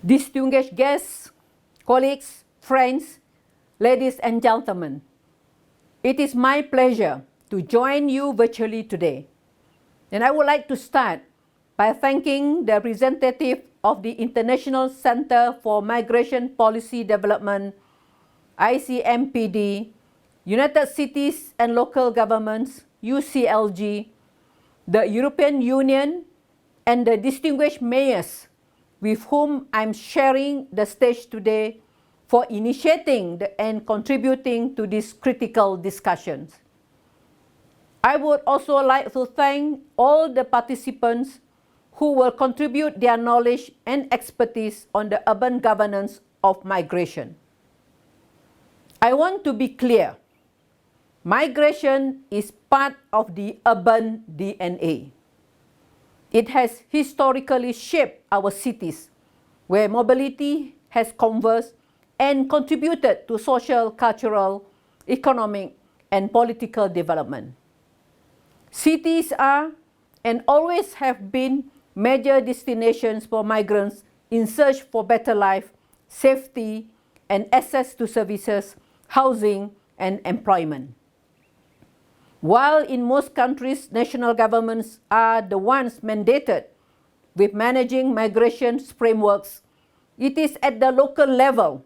Distinguished guests, colleagues, friends, ladies and gentlemen, it is my pleasure to join you virtually today. And I would like to start by thanking the representative of the International Center for Migration Policy Development, ICMPD, United Cities and Local Governments, UCLG, the European Union, and the distinguished mayors with whom I'm sharing the stage today for initiating and contributing to these critical discussions. I would also like to thank all the participants who will contribute their knowledge and expertise on the urban governance of migration. I want to be clear. Migration is part of the urban DNA. It has historically shaped our cities, where mobility has converged and contributed to social, cultural, economic, and political development. Cities are and always have been major destinations for migrants in search for better life, safety, and access to services, housing, and employment. While in most countries, national governments are the ones mandated with managing migration frameworks, it is at the local level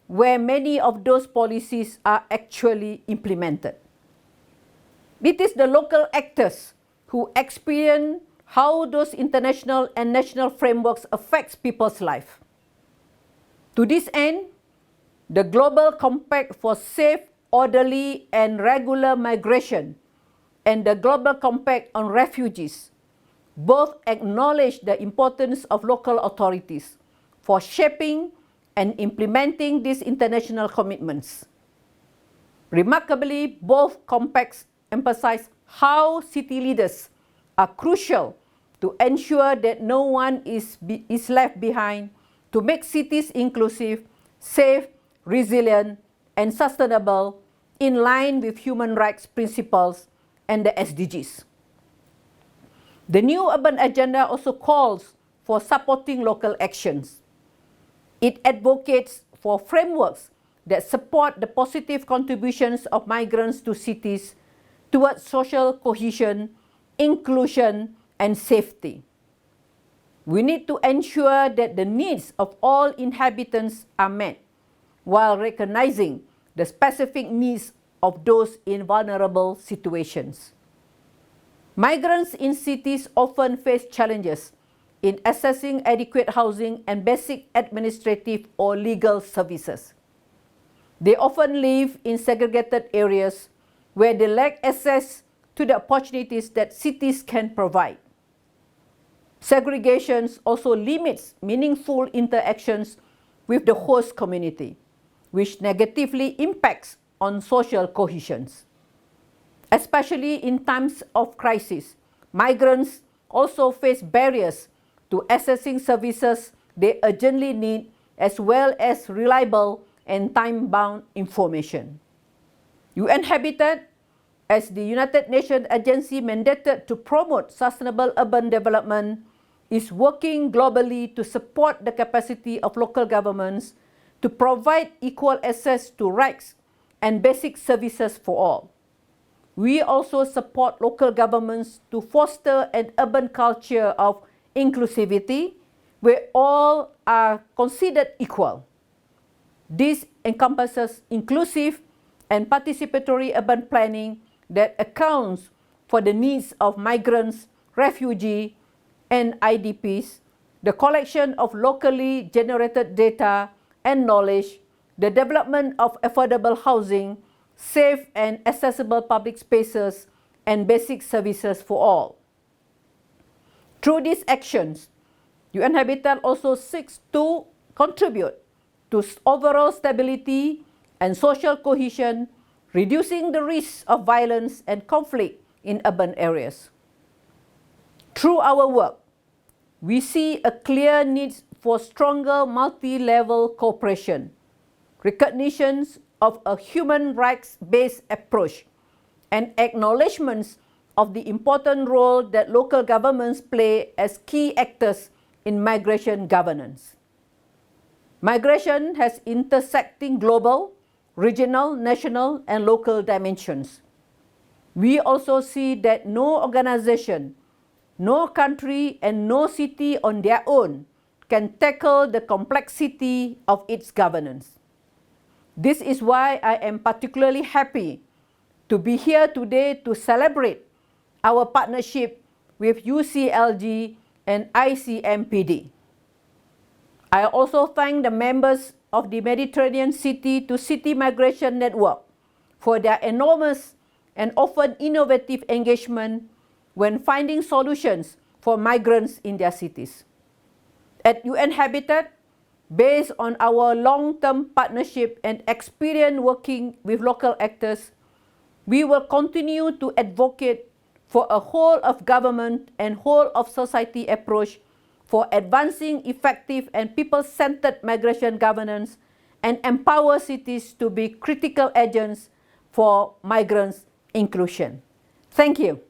where many of those policies are actually implemented. It is the local actors who experience how those international and national frameworks affect people's life. To this end, the Global Compact for Safe, Orderly and Regular Migration and the Global Compact on Refugees both acknowledge the importance of local authorities for shaping and implementing these international commitments. Remarkably, both compacts emphasize how city leaders are crucial to ensure that no one is left behind, to make cities inclusive, safe, resilient, and sustainable in line with human rights principles and the SDGs. The new urban agenda also calls for supporting local actions. It advocates for frameworks that support the positive contributions of migrants to cities towards social cohesion, inclusion, and safety. We need to ensure that the needs of all inhabitants are met while recognizing the specific needs of those in vulnerable situations. Migrants in cities often face challenges in accessing adequate housing and basic administrative or legal services. They often live in segregated areas where they lack access to the opportunities that cities can provide. Segregation also limits meaningful interactions with the host community, which negatively impacts on social cohesion. Especially in times of crisis, migrants also face barriers to accessing services they urgently need, as well as reliable and time-bound information. UN Habitat, as the United Nations agency mandated to promote sustainable urban development, is working globally to support the capacity of local governments to provide equal access to rights and basic services for all. We also support local governments to foster an urban culture of inclusivity where all are considered equal. This encompasses inclusive and participatory urban planning that accounts for the needs of migrants, refugees, and IDPs, the collection of locally generated data and knowledge, the development of affordable housing, safe and accessible public spaces, and basic services for all. Through these actions, UN Habitat also seeks to contribute to overall stability and social cohesion, reducing the risk of violence and conflict in urban areas. Through our work, we see a clear need for stronger multi-level cooperation, recognition of a human rights-based approach, and acknowledgements of the important role that local governments play as key actors in migration governance. Migration has intersecting global, regional, national, and local dimensions. We also see that no organization, no country, and no city on their own can tackle the complexity of its governance. This is why I am particularly happy to be here today to celebrate our partnership with UCLG and ICMPD. I also thank the members of the Mediterranean City-to-City Migration Network for their enormous and often innovative engagement when finding solutions for migrants in their cities. At UN Habitat, based on our long-term partnership and experience working with local actors, we will continue to advocate for a whole-of-government and whole-of-society approach for advancing effective and people-centered migration governance and empower cities to be critical agents for migrants' inclusion. Thank you.